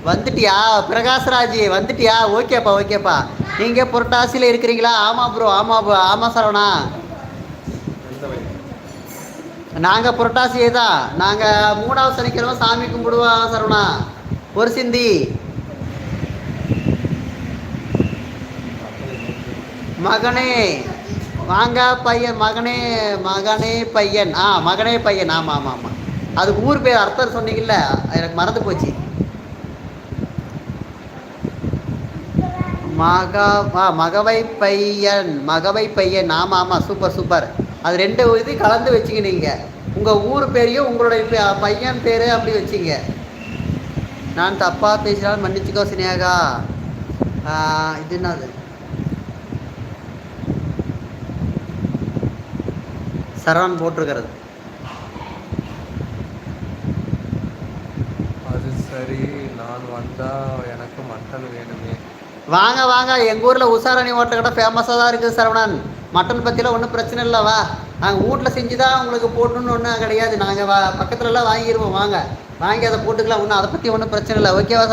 வந்துட்டியா பிரகாஷ்ராஜ்? வந்துட்டியா? ஓகேப்பா ஓகேப்பா. நீங்கள் புரட்டாசியில் இருக்கிறீங்களா? ஆமாம் ப்ரோ, ஆமாம் ப்ரோ, ஆமாம் சரவணா. நாங்கள் புரட்டாசியே தான். நாங்கள் 3வது சனிக்கிழமை சாமி கும்பிடுவோம் சரவணா. ஒரு சிந்தி மகனே வாங்க பையன், மகனே மகனே பையன். மகனே பையன். ஆமாம் ஆமாம் ஆமாம். அதுக்கு ஊர் பேர் அர்த்தம் சொன்னீங்கல்ல, எனக்கு மறந்து போச்சு. மகவை பையன், மகவை பையன். ஆமாம் ஆமாம், சூப்பர் சூப்பர். அது 2 இது கலந்து வச்சுங்க. நீங்கள் உங்கள் ஊர் பேரையும் உங்களுடைய பையன் பேர் அப்படி வச்சிங்க. நான் தப்பாக பேசினாலும் மன்னிச்சுக்கோ சினேகா. இது என்னது? சரவணன் போட்டிருக்கிறது. அது சரி, நான் வந்தா எனக்கு மட்டன் வேணுமே. வாங்க வாங்க, எங்கள் ஊரில் உஷாரணி ஹோட்டல் கடை ஃபேமஸாக தான் இருக்குது சரவணன். மட்டன் பற்றிலாம் ஒன்றும் பிரச்சனை இல்லை. வா, நாங்கள் வீட்டில் செஞ்சு தான் உங்களுக்கு போடணுன்னு ஒன்றும் கிடையாது. நாங்கள் பக்கத்துலலாம் வாங்கிடுவோம். வாங்க வாங்கி அதை போட்டுக்கலாம். ஒன்றும் அதை பற்றி ஒன்றும் பிரச்சனை இல்லை. ஓகேவா?